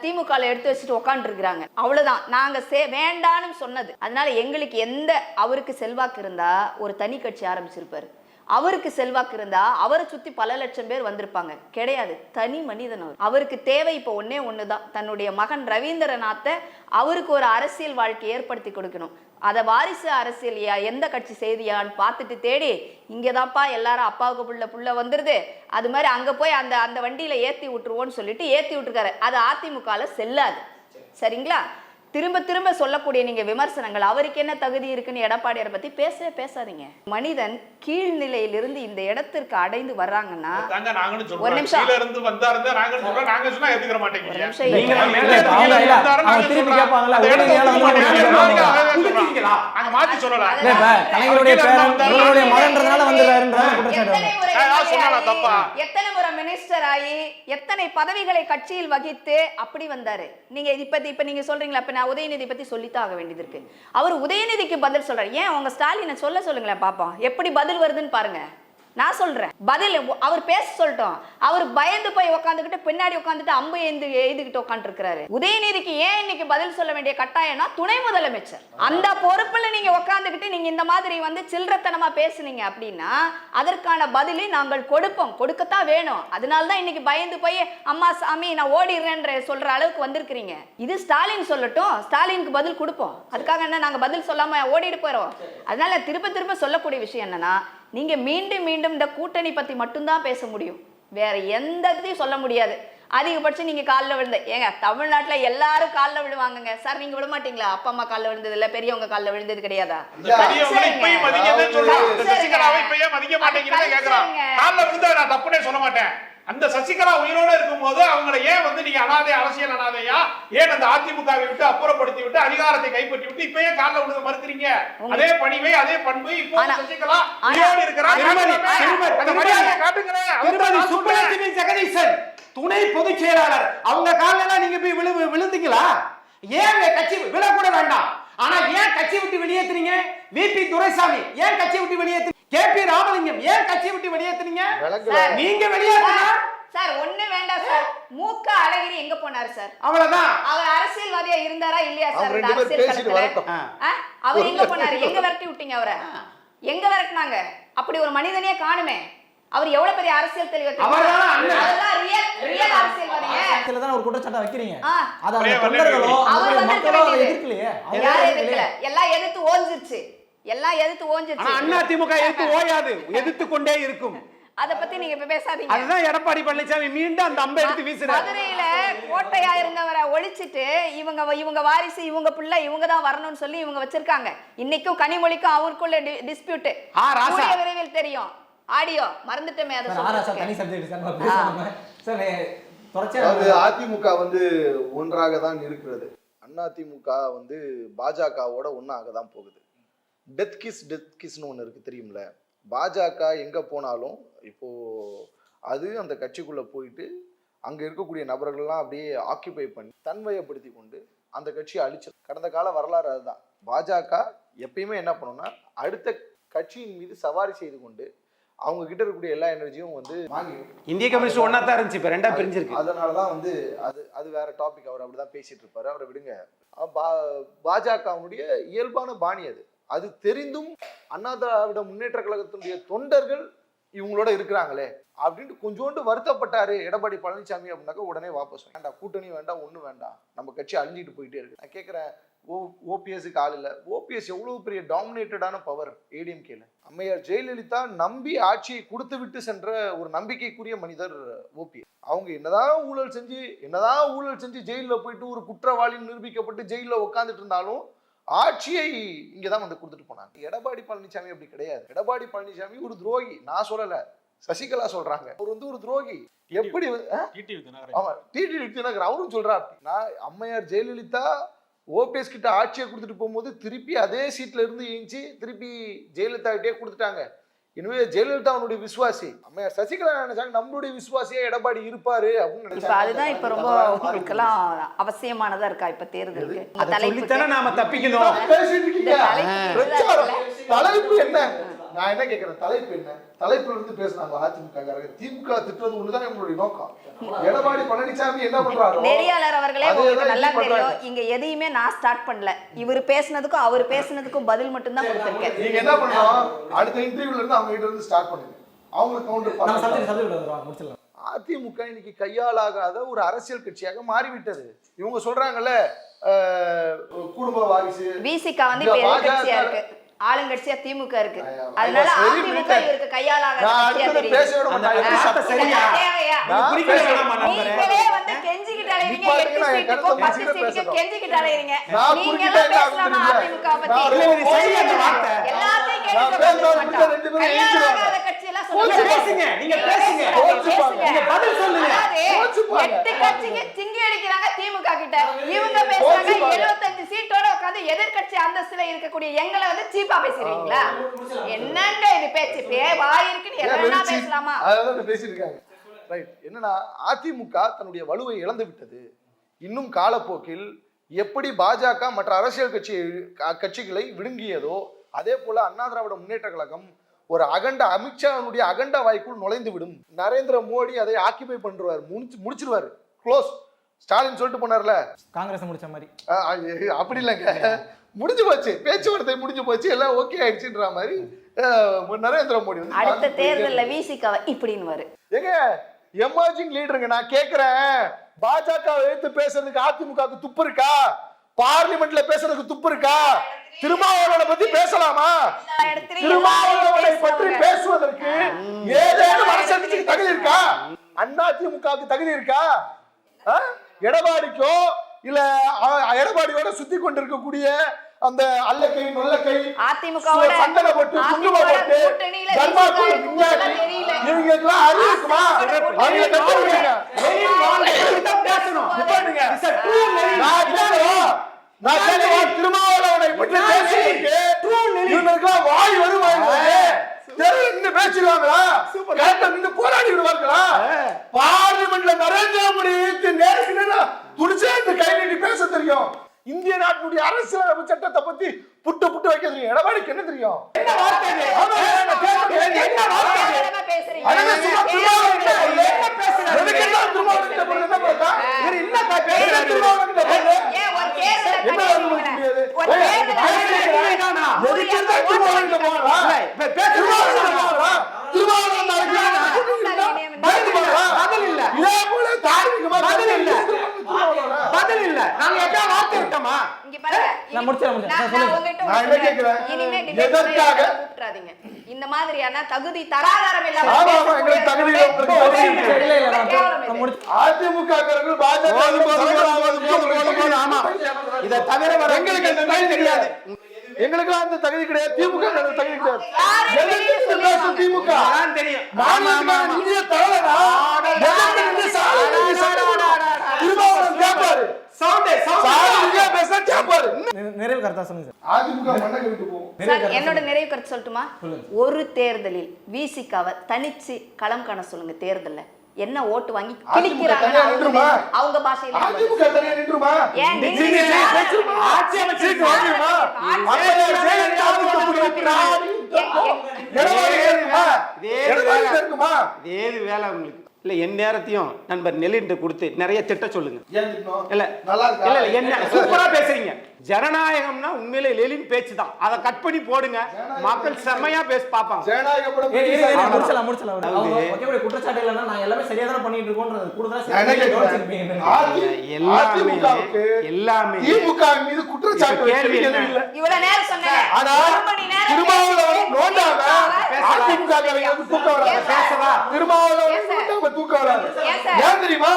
திமுக எடுத்து வச்சுட்டு உட்காந்து இருக்கிறாங்க. அவ்வளவுதான் நாங்க வேண்டான்னு சொன்னது. அதனால எங்களுக்கு எந்த, அவருக்கு செல்வாக்கு இருந்தா ஒரு தனி கட்சி ஆரம்பிச்சிருப்பாரு, அவருக்கு செல்வாக்கு இருந்தா அவரை சுத்தி பல லட்சம் பேர் வந்திருப்பாங்க. கிடையாது, தனி மனிதன் அவர். அவருக்கு தேவை இப்ப ஒண்ணுதான், தன்னுடைய மகன் ரவீந்திரநாத்தை அவருக்கு ஒரு அரசியல் வாழ்க்கை ஏற்படுத்தி கொடுக்கணும். அதை வாரிசு அரசியல் எந்த கட்சி செய்தியான்னு பார்த்துட்டு தேடி, இங்கதான்ப்பா எல்லாரும் அப்பாவுக்கு புள்ள வந்துருது, அது மாதிரி அங்க போய் அந்த வண்டியில ஏத்தி விட்டுருவோன்னு சொல்லிட்டு ஏத்தி விட்டுருக்காரு. அது அதிமுகல செல்லாது. சரிங்களா? திரும்ப திரும்ப சொல்லக்கூடிய நீங்க விமர்சனங்கள், அவருக்கு என்ன தகுதி இருக்குன்னு எடப்பாடியாரை பத்தி பேசாதீங்க. மனிதன் கீழ்நிலையிலிருந்து இந்த இடத்திற்கு அடைந்து வர்றாங்கன்னா ஒரு நிமிஷம், கீழ இருந்து வந்தாருந்தா நாங்க சொல்றோம், நாங்க சொன்னா ஏத்துக்கிற மாட்டீங்க. ஒரு நிமிஷம் நீங்க இருங்க. திருப்பி கேட்பாங்களா? அங்க மாத்தி சொல்லலாம். கலைஞருடைய பேரன் உங்களுடைய மகன்றதுனால வந்துறாருன்றாங்க எத்தனை முறை சொல்லலாம் தப்பா? எத்தனை முறை மினிஸ்டர் ஆகி எத்தனை பதவிகளை கட்சியில் வகித்து அப்படி வந்தாரு. நீங்க இப்ப நீங்க சொல்றீங்களா, இப்ப நான் உதயநிதி பத்தி சொல்லித்தான் ஆக வேண்டியது இருக்கு. அவர் உதயநிதிக்கு பதில் சொல்றாரு. ஏன் உங்க ஸ்டாலினை சொல்லுங்களேன் பாப்போம், எப்படி பதில் வருதுன்னு பாருங்க. நான் சொல்றேன் பதில் அவர் பேச சொல்லட்டும். அவர் பயந்து போய் உட்காந்துக்கிட்டு பின்னாடி உட்காந்துட்டு அம்பு எழுதிக்கிட்டு உட்காந்து இருக்கிறாரு. உதயநிதிக்கு ஏன் இன்னைக்கு பதில் சொல்ல வேண்டிய கட்டாயம்னா துணை முதலமைச்சர் அந்த பொறுப்புல நீங்க உட்காந்துக்கிட்டு நீங்க இந்த மாதிரி வந்து சில்லறத்தனமா பேசுனீங்க அப்படின்னா அதற்கான பதிலை நாங்கள் கொடுக்கத்தான் வேணும். அதனாலதான் இன்னைக்கு பயந்து போய் அம்மா சாமி நான் ஓடிடுறேன்ற சொல்ற அளவுக்கு வந்திருக்கிறீங்க. இது ஸ்டாலின் சொல்லட்டும், ஸ்டாலினுக்கு பதில் கொடுப்போம். அதுக்காக என்ன நாங்க பதில் சொல்லாம ஓடிட்டு போறோம்? அதனால திரும்ப சொல்லக்கூடிய விஷயம் என்னன்னா, நீங்க மீண்டும் இந்த கூட்டணி பத்தி மட்டும்தான் பேச முடியும், வேற எந்த இதையும் சொல்ல முடியாது. அதிகபட்சம் நீங்க காலில் விழுந்த ஏங்க தமிழ்நாட்டுல எல்லாரும் காலில் விழுவாங்க சார், நீங்க விட மாட்டீங்களா? அப்பா அம்மா காலில் விழுந்தது இல்ல, பெரியவங்க காலில் விழுந்தது கிடையாதா? சொல்ல மாட்டேன். அந்த சசிகலா உயிரோட இருக்கும்போது அவங்களை ஏன் வந்து நீங்க அரசியல் அனாதையா ஏன் அந்த அதிமுகவை விட்டு அப்புறப்படுத்தி விட்டு அதிகாரத்தை கைப்பற்றி விட்டு இப்பயே காலில் விழுக மறுக்கிறீங்க? அதே பணிவை அதே பண்பு இப்போ சசிகலா உயிரோடு இருக்கிறார். ஜெகதீசன் துணை பொதுச் செயலாளர், அவங்க காலில் நீங்க போய் விழுந்தீங்களா? ஏன் கட்சி விழக்கூட வேண்டாம், ஆனா ஏன் கட்சி விட்டு வெளியேத்துறீங்க? விபி துரைசாமி ஏன் கட்சி விட்டு வெளியேத்து? கேபி ராமலிங்கம் ஏன் கட்சி விட்டு வெளியேத்துறீங்க? நீங்க வெளியேத்துனா சார் ஒண்ணு வேண்டாம் சார். மூக்க அழகிரி எங்க போனாரு சார்? அவ்வளவுதான். அவர் அரசியல்வாதியா இருந்தாரா இல்லையா சார்? அரசியல் களத்துல அவர் எங்க போனாரு? எங்க விரட்டி விட்டீங்க அவரை? எங்க விரட்டினாங்க? அப்படி ஒரு மனிதனே காணுமே. அவர் எவ்வளவு பெரிய அரசியல் தலைவர்? அதெல்லாம் ரியல் அரசியல்வாதிங்க. அதுல தான் ஒரு குற்றச்சாட்டை வைக்கிறீங்க. அத தொண்டர்களோ மக்களோ எதிர்க்கலையே. யார் எதிர்க்கல? எல்லாம் எதிர்த்து ஓஞ்சிருச்சு. அண்ணா திமுக எதிர்த்து ஓயாது, எதிர்த்து கொண்டே இருக்கும். அத பத்தி நீங்க பேசாதீங்க. அதுதான் எடப்பாடி பழனிசாமி மீண்டும் அந்த அம்பை எடுத்து வீசுறாரு. மதுரையில கோட்டையா இருந்தவரை ஒழிச்சிட்டு இவங்க வாரிசு, இவங்க பிள்ளை, இவங்க தான் வரணும்னு சொல்லி இவங்க வச்சிருக்காங்க. இன்னைக்கும் கனிமொழிக்கும் அவருக்குள்ள டிஸ்பியூட் விரைவில் தெரியும். ஆடியோ மறந்துட்டமே, அதை அதிமுக வந்து ஒன்றாக தான் இருக்கிறது. அதிமுக வந்து பாஜகவோட ஒன்னாக தான் போகுது. டெத் கிஸ்னு ஒன்று இருக்கு தெரியும்ல. பாஜக எங்க போனாலும் இப்போ அது அந்த கட்சிக்குள்ள போயிட்டு அங்க இருக்கக்கூடிய நபர்கள்லாம் அப்படியே ஆக்கியூபை பண்ணி தன்வயப்படுத்தி கொண்டு அந்த கட்சியை அழிச்சு. கடந்த கால வரலாறு அதுதான். பாஜக எப்பயுமே என்ன பண்ணும்னா அடுத்த கட்சியின் மீது சவாரி செய்து கொண்டு அவங்க கிட்ட இருக்கக்கூடிய எல்லா எனர்ஜியும் வந்து வாங்கி. இந்திய கம்யூனிஸ்ட் ஒன்னா தான் இருந்துச்சு, இப்ப ரெண்டா பிரிஞ்சிருக்கு. அதனாலதான் வந்து அது வேற டாபிக். அவர் அப்படிதான் பேசிட்டு இருப்பாரு, அவரை விடுங்க. பாஜகவுடைய இயல்பான பாணி அது தெரிந்தும் அண்ணா திராவிட முன்னேற்ற கழகத்தினுடைய தொண்டர்கள் இவங்களோட இருக்கிறாங்களே அப்படின்ட்டு கொஞ்சோண்டு வருத்தப்பட்டாரு எடப்பாடி பழனிசாமி. அப்படின்னாக்கா உடனே வாபஸ் வேண்டாம், கூட்டணி வேண்டாம், ஒன்றும் வேண்டாம், நம்ம கட்சி அழிஞ்சிட்டு போயிட்டே இருக்கு. நான் கேட்குறேன், ஓபிஎஸ்க்கு ஆள் இல்லை. ஓபிஎஸ் எவ்வளவு பெரிய டாமினேட்டடான பவர் ஏடிஎம்கேல. அம்மையார் ஜெயலலிதா நம்பி ஆட்சியை கொடுத்து விட்டு சென்ற ஒரு நம்பிக்கைக்குரிய மனிதர் ஓபிஎஸ். அவங்க என்னதான் ஊழல் செஞ்சு ஜெயிலில் போயிட்டு ஒரு குற்றவாளின்னு நிரூபிக்கப்பட்டு ஜெயிலில் உட்காந்துட்டு இருந்தாலும் ஆட்சியை இங்கதான் வந்து கொடுத்துட்டு போனாங்க. எடப்பாடி பழனிசாமி அப்படி கிடையாது. எடப்பாடி பழனிசாமி ஒரு துரோகி. நான் சொல்லல, சசிகலா சொல்றாங்க. அவர் வந்து ஒரு துரோகி. எப்படி ஆமா டிடிவி தினகரன் அவரும் சொல்றாரு. நான் அம்மையார் ஜெயலலிதா ஓபிஎஸ் கிட்ட ஆட்சியை கொடுத்துட்டு போகும்போது திருப்பி அதே சீட்ல இருந்து ஏஞ்சி திருப்பி ஜெயலலிதா கிட்டே கொடுத்துட்டாங்க. எனவே ஜெயலலிதா அவனுடைய விசுவாசி. அம்மையார் சசிகலா நினைச்சாங்க நம்மளுடைய விசுவாசியா எடப்பாடி இருப்பாரு அப்படின்னு நினைச்சாங்க. அதுதான் இப்ப ரொம்ப உங்களுக்கெல்லாம் அவசியமானதா இருக்கா இப்ப தேர்தலுக்கு? நாம தப்பிக்கணும். தலைப்பு என்ன? நான் என்ன கேட்கிறேன், தலைப்பு என்ன? தலைப்புல இருந்து பேசுறாங்க அதிமுக. திமுக திட்டுறது ஒண்ணுதான் எங்களுடைய நோக்கம். எடப்பாடி பழனிசாமி என்ன பண்றாரு? நெறியாளர் அவர்களே உங்களுக்கு நல்லா தெரியும், இங்க எதையுமே நான் ஸ்டார்ட் பண்ணல. இவர் பேசினதுக்கும் அவர் பேசினதுக்கும் பதில் மட்டும் தான் கொடுத்திருக்கேன். நீங்க என்ன பண்ணலாம், அடுத்த இன்டர்வியூல இருந்து அவங்க கிட்ட இருந்து ஸ்டார்ட் பண்ணுங்க. அவங்களுக்கு கவுண்டர். அதிமுக இன்னைக்கு கையாளாகாத ஒரு அரசியல் கட்சியாக மாறிவிட்டது. இவங்க சொல்றாங்கல்ல குடும்ப வாரிசு. விசிக வந்து பெரிய கட்சியா இருக்கு, ஆளுங்கட்சியா திமுக இருக்கு. அதனால அதிமுக இவருக்கு கையாளாகாத கட்சியா தெரியும். நீங்களே வந்து கெஞ்சிக்கிட்டு அலையறீங்க, நிப்பாட்டுங்க, 8 நான் என் சீட்டுக்கும் கருத்தை 10 முடிச்சுட்டு சீட்டுக்கும் பேசுறோம். கெஞ்சிக்கிட்டு அலையறீங்க. நான் நீங்க குறுக்கிட்டா எல்லாம் என்ன ஆகும் பேசலாமா தெரியுமா? அதிமுக பத்தி? நான் இல்ல, இது சரியா இந்த வார்த்தை. எல்லாத்தையும் கேட்டு நான் உட்கார்ந்துருக்க பேசுறத மாட்டோம். ரெண்டு பேரும் கையால எழுதிடுவாங்க. ஆகாத கட்சியெல்லாம் நீங்க சொல்லுங்க. பேசுங்க, நீங்க பேசுங்க. கோச்சுப்பாங்க. நீங்க பதில் சொல்லுங்க. அதாவது கோச்சுப்பாங்க. 8 கட்சிக்கு சிங்கி அடிக்கிறாங்க திமுக கிட்ட. இவங்க பேசுறாங்க கோச்சுப்பாங்க. 75 சீட்டோட உட்கார்ந்து எதிர்க்கட்சி அந்தஸ்துல இருக்கக்கூடிய எங்களை வந்து சீப்பா பேசுறீங்களா? என்னங்க இது பேச்சு? வாய் இருக்குன்னு ஏன் எதனா வெறுச்சி? பேசலாமா? அதான் பேசியிருக்காங்க. ரைட். என்னன்னா அதிமுக தன்னுடைய வலுவை இழந்து விட்டது. இன்னும் காலப்போக்கில் எப்படி பாஜக மற்ற அரசியல் கட்சிகளை விழுங்கியதோ அதே போல அண்ணா திராவிட முன்னேற்ற கழகம் ஒரு அகண்ட அமித்ஷாவுடைய அகண்ட வாய்க்குள் நுழைந்து விடும். நரேந்திர மோடி அதை ஆக்கிபை பண்றாரு, முடிச்சிருவாரு, க்ளோஸ். ஸ்டாலின் சொல்லிட்டு போனார்ல, காங்கிரஸ் முடிச்ச மாதிரி. அப்படி இல்லைங்க, முடிஞ்சு போச்சு, பேச்சுவார்த்தை முடிஞ்சு போச்சு, எல்லாம் ஓகே ஆயிடுச்சுன்ற மாதிரி நரேந்திர மோடி வந்து அடுத்த தேர்தல்ல விசிகாவை இப்படின்னு வரு. ஏங்க எமர்ஜிங் லீடருங்க, நான் கேக்குறேன், பாஜக எடுத்து பேசுறதுக்கு அதிமுகவுக்கு துப்பு இருக்கா? பார்லிமெண்ட்ல பேசுறதுக்கு துப்பு இருக்கா? திருமாவளவனை பத்தி பேசலாமா? திருமாவளவனை பற்றி பேசுவதற்கு ஏதேனும் அரசியல் கட்சிக்கு தகுதி இருக்கா? அதிமுகவுக்கு தகுதி இருக்கா? எடப்பாடிக்கோ இல்ல எடப்பாடியோட சுத்தி கொண்டிருக்கக்கூடிய அந்த அல்லக்கை நொல்லக்கை அதிமுகவோட சந்தன போட்டு குங்கும போட்டு தர்மாக்கோல் விஞ்ஞானி இவங்க எல்லாம் அறிவு இருக்குமா? அவங்க கத்துறீங்க. பேசணும். நான் கேட்கிறேன், திருமாவளவனை பற்றி பேசுறதுக்கு இவங்களுக்கெல்லாம் வாய் வருமா? தெருவில் நின்று பேசிடுவாங்களா? கரெக்டா நின்று போராடி விடுவாங்களா? பார்லிமெண்ட்ல நரேந்திர மோடி நேருக்கு துடிச்சே இந்த கை நீட்டி பேச தெரியும். இந்திய நாட்டினுடைய அரசியலமைப்பு சட்டத்தை பத்தி புட்டு புட்டு வைக்க தெரியும். எடப்பாடிக்கு என்ன தெரியும்? என்ன வார்த்தை இது? என்ன வார்த்தை இது? அழகா சும்மா திருமாவளவன்கிட்ட போய் என்ன பேசுறாரு? எதுக்கு எல்லாம் திருமாவளவன்கிட்ட போய் என்ன பார்த்தா? இவர் என்ன பேசுறாரு? திருமாவளவன்கிட்ட போய் ஏன் ஒரு தேர்தலை என்ன தள்ளி அனுமதி வைக்கிறேன்? முடியாது? ஒரு தேர்தலை நீதானா? எதுக்கு எல்லாம் திருமாவளவன்கிட்ட போகலாம்? திருமாவளவன்கிட்ட போகலாம்? திருமாவளவன் நாளைக்கு பயந்து போகலாம்? பதில் இல்ல. இதே போல தார்மீகமா பதில் இல்ல. திருமாவளவனா? பதில் இல்ல. நாங்க எப்ப வார்த்தை விட்டோமா? இங்க பாருங்க. நான் முடிச்சிடுறேன். நான் உங்ககிட்ட நான் என்ன கேட்கிறேன்? இனிமே debate எதற்காக? கூப்பிடாதீங்க. இந்த மாதிரியான தகுதி தராதாரம் இல்லாம ஆமா, ஆமா, எங்களுக்கு தகுதி இல்லை, உங்களுக்கு தகுதி இருக்கு. இல்ல, இல்ல, நான் கேவலம் இது. நான் முடிச்சு அதிமுக காரர்கள் பாஜக ஆமா. இத தவிர வேற எங்களுக்கு அந்த தகுதி கிடையாது. எங்களுக்கு அந்த தகுதி கிடையாது. திமுக அந்த தகுதி கிடையாது. எதிர்த்து பேசும் திமுக அதான் தெரியும். மாநிலத்துக்கான இந்திய தலைவரா எதிர்த்து நின்று சாலை திருமாவளவன் கேட்பாரு. சாலை பேச கேட்பாரு. நிறைவு கருத்தா சொல்லுங்க சார். அதிமுக மண்டக விட்டு போகும். சார், என்னோட நிறைவு கருத்து சொல்லட்டுமா? ஒரு தேர்தலில் விசிகாவை தனிச்சு களம் காண சொல்லுங்க. தேர்தல்ல என்ன ஓட்டு வாங்கி கிழிக்கிறாங்க அவங்க பாஷையில அதிமுக தனியா நின்றுமா? ஏன் ஆட்சி அமைச்சருக்கு வாங்கிடுமா? இருக்குமா? ஏது வேலை உங்களுக்கு இல்ல? என் நேரத்தையும் நண்பர் நெல்லிட்டு கொடுத்து நிறைய திட்ட சொல்லுங்க. இல்ல நல்லா இல்ல இல்ல என்ன சூப்பரா பேசுறீங்க. ஜனநாயகம்னா உண்மையிலே லெலின் பேச்சு தான். அதை கட் பண்ணி போடுங்க, மக்கள் செம்மையா பாப்பாங்க. ஜனநாயக படம் முடிச்சலாம். அவங்க ஒற்றைப்படை குற்றச்சாட்டு இல்லைன்னா நான் எல்லாமே சரியா தானே பண்ணிட்டு இருக்கோம்ன்றது எல்லாமே திமுக மீது குற்றச்சாட்டு கேள்வி இல்லை. இவ்வளவு நேரம் சொன்னேன். ஆனா திருமாவளவன் நோண்டாம அதிமுக தூக்க வராது. பேசவா? திருமாவளவன் நோண்டாம தூக்க வராது. ஏன் சார்? ஏன் தெரியுமா?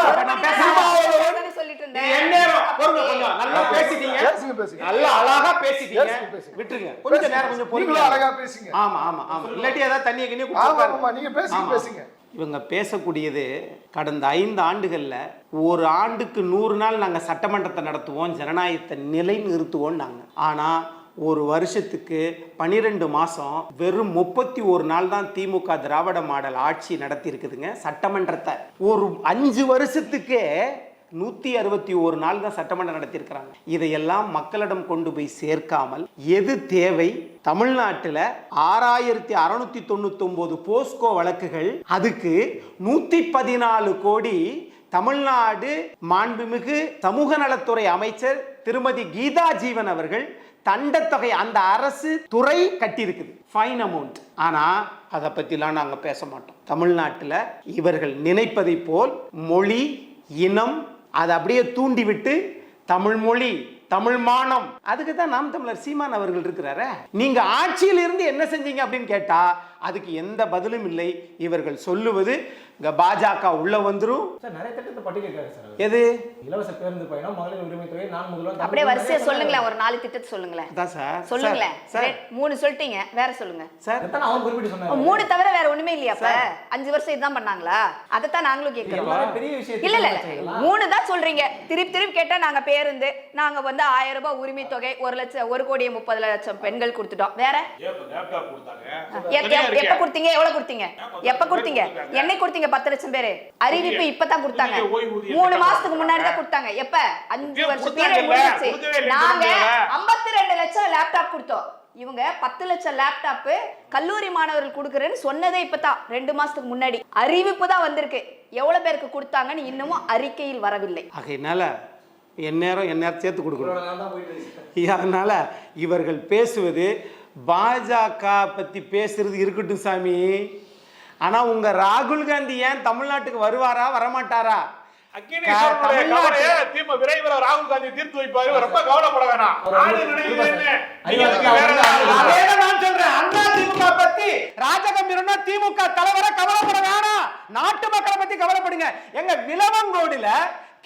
திருமாவளவன் சொல்லிட்டு இருந்தேன். என் நேரம் பொறுங்க, கொஞ்சம் நல்லா பேசிட்டீங்க, பேசுங்க. நல்லா அழகா பேசிட்டீங்க. பேசுங்க. விட்டுருங்க, கொஞ்சம் நேரம் கொஞ்சம் பொறுங்க. நீங்களும் அழகா பேசுங்க. ஆமா ஆமா ஆமா. இல்லாட்டி ஏதாவது தண்ணியை கிண்ணியை ஆமா குடிச்சு ஆமா, நீங்க பேசுங்க பேசுங்க. இவங்க பேசக்கூடியது கடந்த 5 ஆண்டுகள்ல ஒரு ஆண்டுக்கு 100 நாள் நாங்க சட்டமன்றத்தை நடத்துவோம், ஜனநாயகத்தை நிலை நிறுத்துவோம் நாங்க. ஆனா ஒரு வருஷத்துக்கு 12 மாசம் வெறும் 31 நாள் தான் திமுக திராவிட மாடல் ஆட்சி நடத்தி இருக்குதுங்க சட்டமன்றத்தை. ஒரு 5 வருஷத்துக்கே 161 நாள் தான் சட்டமன்றம் நடத்தியிருக்கிறாங்க. இதையெல்லாம் மக்களிடம் கொண்டு போய் சேர்க்காமல் எது தேவை? தமிழ்நாட்டில் 6699 போஸ்கோ வழக்குகள், அதுக்கு 114 கோடி தமிழ்நாடு மாண்புமிகு சமூக நலத்துறை அமைச்சர் திருமதி கீதா ஜீவன் அவர்கள் தண்டத்தொகை அந்த அரசு துறை கட்டியிருக்குது, ஃபைன் அமௌண்ட். ஆனா அதை பத்திலாம் நாங்க பேச மாட்டோம். தமிழ்நாட்டில் இவர்கள் நினைப்பதை போல் மொழி இனம் அதை அப்படியே தூண்டி விட்டு தமிழ் மொழி தமிழ் மானம், அதுக்கு தான் நாம் தமிழர் சீமான் அவர்கள் இருக்கிறாரு. நீங்க ஆட்சியில் இருந்து என்ன செஞ்சீங்க அப்படின்னு கேட்டா அதுக்கு எந்த பதிலும் இல்லை. இவர்கள் சொல்லுவது இங்க பாஜக உள்ள வந்துரும். சார் நிறைய திட்டத்தை பட்டியலிட்டாரு சார். எது? இலவச பேருந்து பயணம், மகளிர் உரிமை தொகை, நான் முதல்வன். அப்படியே வரிசையா சொல்லுங்களேன், ஒரு 4 திட்டத்தை சொல்லுங்களேன். அதான் சார் சொல்லுங்களேன். சார் 3 சொல்லிட்டீங்க, வேற சொல்லுங்க சார். அதான் அவன் குறிப்பிட்டு சொன்னாரு. 3 தவிர வேற ஒண்ணுமே இல்லையா? அப்ப 5 வருஷம் இதுதான் பண்ணாங்களா? அதத்தான் நாங்களும் கேட்கிறோம். பெரிய விஷயம் இல்ல இல்ல 3 தான் சொல்றீங்க. திருப்பி கேட்டா நாங்க பேருந்து, நாங்க வந்து 1000 ரூபாய் உரிமை தொகை, 1,30,30,00,000 பெண்கள் கொடுத்துட்டோம். வேற எப்ப கொடுத்தீங்க? எவ்வளவு கொடுத்தீங்க? எப்ப கொடுத்தீங்க? என்னைக்கு கொடுத்தீங்க? 10 லட்சம் பேரு அறிவிப்பு இப்பதான் கொடுத்தாங்க. 3 மாசத்துக்கு முன்னாடி தான் கொடுத்தாங்க. எப்ப? 5 வருஷம் பீரியட் முடிஞ்சிச்சு. நாங்க 52 லட்சம் லேப்டாப் கொடுத்தோம். இவங்க 10 லட்சம் லேப்டாப் கல்லூரி மாணவர்கள் கொடுக்கறேன்னு சொன்னதே இப்பதான் 2 மாசத்துக்கு முன்னாடி. அறிவிப்பு தான் வந்திருக்கு. எவ்வளவு பேருக்கு கொடுத்தாங்கன்னு இன்னமும் அறிக்கையில் வரவில்லை. ஆகையினால எந்நேரம் சேர்த்து கொடுக்கணும். அதனால இவர்கள் பேசுவது பாஜக பத்தி பேசுறது இருக்கட்டும் சாமி. ஆனா உங்க ராகுல் காந்தி ஏன் தமிழ்நாட்டுக்கு வருவாரா வரமாட்டாரா? விரைவில் ராகுல் காந்தி தீர்த்து வைப்பாரு. ரொம்ப கவலைப்பட வேணாம். நான் சொல்றேன், அண்ணா திமுக பத்தி ராஜகம்பீரம்னா திமுக தலைவரை கவலைப்பட வேணாம். நாட்டு மக்களை பத்தி கவலைப்படுங்க. எங்க விளவங்கோடுல,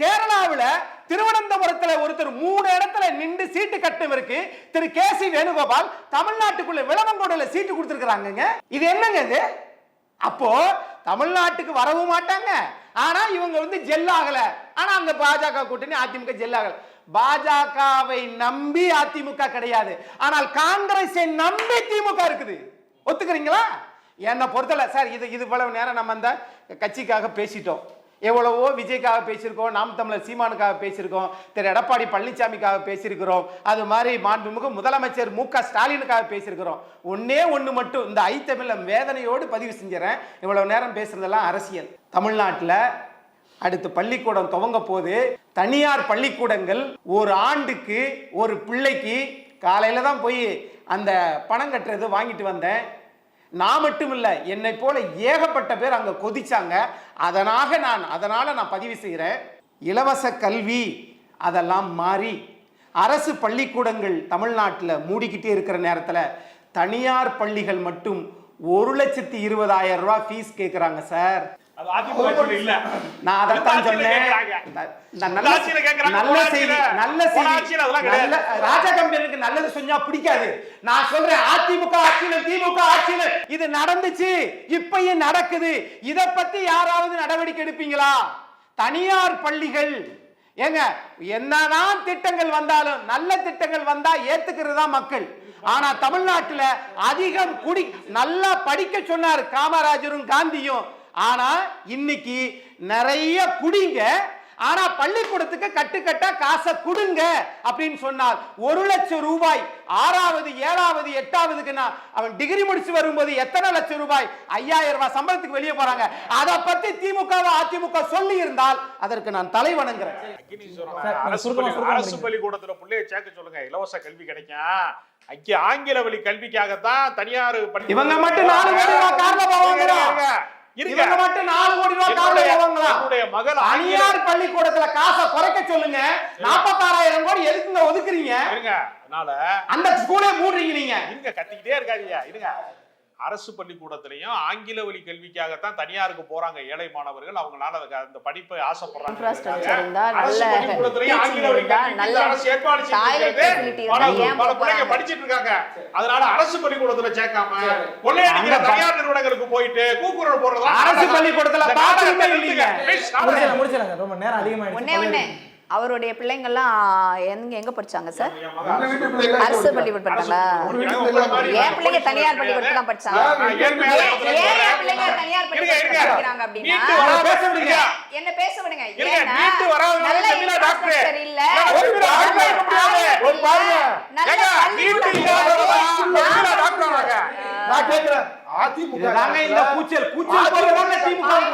கேரளாவுல, திருவனந்தபுரத்துல ஒருத்தர் 3 இடத்துல நின்று சீட்டு கட்டுவருக்கு திரு KC வேணுகோபால் தமிழ்நாட்டுக்குள்ள விளவங்கோடுல சீட்டு கொடுத்திருக்காங்க. இது என்னங்க இது? அப்போ தமிழ்நாட்டுக்கு வரவும் மாட்டாங்க. ஆனா இவங்க வந்து ஜெல் ஆகல. ஆனா அங்க பாஜக கூட்டணி, அதிமுக ஜெல் ஆகல. பாஜகவை நம்பி அதிமுக கிடையாது, ஆனால் காங்கிரஸை நம்பி திமுக இருக்குது. ஒத்துக்கிறீங்களா? என்ன பொறுத்தல சார், இது இவ்வளவு நேரம் நம்ம அந்த கட்சிக்காக பேசிட்டோம். எவ்வளவோ விஜய்க்காக பேசியிருக்கோம், நாம் தமிழர் சீமானுக்காக பேசியிருக்கோம், திரு எடப்பாடி பழனிசாமிக்காக பேசியிருக்கிறோம், அது மாதிரி மாண்புமிகு முதலமைச்சர் MK ஸ்டாலினுக்காக பேசியிருக்கிறோம். ஒண்ணு மட்டும் இந்த ஐத்தமிழ வேதனையோடு பதிவு செஞ்சுறேன். இவ்வளவு நேரம் பேசுறதெல்லாம் அரசியல். தமிழ்நாட்டில் அடுத்து பள்ளிக்கூடம் துவங்க போது தனியார் பள்ளிக்கூடங்கள் ஒரு ஆண்டுக்கு ஒரு பிள்ளைக்கு காலையில தான் போய் அந்த பணம் கட்டுறது வாங்கிட்டு வந்தேன். நான் மட்டும் இல்லை, என்னை போல ஏகப்பட்ட பேர் அங்கே கொதிச்சாங்க. அதனால நான் பதிவு செய்கிறேன். இலவச கல்வி அதெல்லாம் மாறி அரசு பள்ளிக்கூடங்கள் தமிழ்நாட்டில் மூடிக்கிட்டே இருக்கிற நேரத்தில் தனியார் பள்ளிகள் மட்டும் 1,20,000 ரூபாய் ஃபீஸ் கேட்குறாங்க சார். நான் அதைத்தான் சொன்னேன். ராஜகம்பீரனுக்கு நல்லது சொன்னா பிடிக்காது. நான் சொல்றேன், அதிமுக ஆட்சியில் திமுக ஆட்சியில் இது நடந்துச்சு, இப்பயும் நடக்குது. இத பத்தி யாராவது நடவடிக்கை எடுப்பீங்களா? தனியார் பள்ளிகள் ஏங்க என்னதான் திட்டங்கள் வந்தாலும் நல்ல திட்டங்கள் வந்தா ஏத்துக்கிறது தான் மக்கள். ஆனா தமிழ்நாட்டில் அதிகம் நல்லா படிக்க சொன்னார் காமராஜரும் காந்தியும். ஆனா இன்னைக்கு நிறைய குடிங்க, ஆனா பள்ளிக்கூடத்துக்கு கட்டுக்கட்டா காசை கொடுங்க அப்படின்னு சொன்னால் 1 லட்சம் ரூபாய் 6வது 7வது 8வதுக்கு அவன் டிகிரி முடிச்சு வரும்போது எத்தனை லட்சம் ரூபாய்? 5,000 ரூபாய் சம்பளத்துக்கு வெளியே போறாங்க. அதை பத்தி திமுக அதிமுக சொல்லி இருந்தால் அதற்கு நான் தலை வணங்குறேன். அரசு பள்ளிக்கூடத்துல பிள்ளைய சேர்க்க சொல்லுங்க, இலவச கல்வி கிடைக்கும். ஆங்கில வழி கல்விக்காகத்தான் தனியார் இவங்க மட்டும் 4 கோடி ரூபாய் கார்ல போவாங்க. இவங்க மட்டும் 4 கோடி ரூபாய் கார்ல போவாங்களா? தனியார் பள்ளிக்கூடத்துல காசை குறைக்க சொல்லுங்க. 46,000 கோடி எதுக்குங்க ஒதுக்குறீங்க? அந்த ஸ்கூலே மூடுறீங்க. நீங்க கத்திக்கிட்டே இருக்காதீங்க. அரசு பள்ளிக்கூடத்திலையும் ஆங்கில வழி கல்விக்காகத்தான் தனியாருக்கு போறாங்க ஏழை மாணவர்கள். அவங்களால அந்த படிப்பை ஆசைப்படுறாங்க. படிச்சிட்டு இருக்காங்க. அதனால அரசு பள்ளிக்கூடத்துல சேர்க்காம கொள்ளையடிக்கிற தனியார் நிறுவனங்களுக்கு போயிட்டு கூக்குரல் போடுறது. அரசு பள்ளிக்கூடத்துல ரொம்ப நேரம் அதிகமாயிடுச்சு. அவருடைய பிள்ளைங்கள்லாம் எங்க படிச்சாங்க சார்? அரசு பள்ளிக்கூடம் படிச்சாங்களா? என் பிள்ளைங்க தனியார் பள்ளிக்கூடத்துல தான் படிச்சாங்க. என் பிள்ளைங்க தனியார் பள்ளிக்கூடத்துல படிக்கிறாங்க அப்படின்னா என்ன பேச விடுங்க.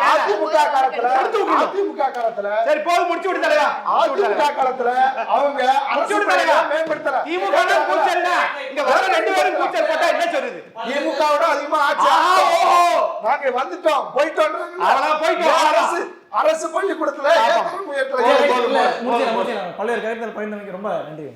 அதிமுக காலத்துல சரி போது முடிச்சு விடு தலைவா. அதிமுக காலத்துல அவங்க மேம்படுத்தல. திமுக இங்க வர 2 பேரும் கூச்சல் போட்டா என்ன சொல்லுது? திமுகவோட அதிகமா ஆட்சி. நாங்க வந்துட்டோம் போயிட்டோம். அரசு பள்ளிக்கூடத்துல பல்வேறு கருத்துக்கள் பகிர்ந்தமைக்கு ரொம்ப நன்றி.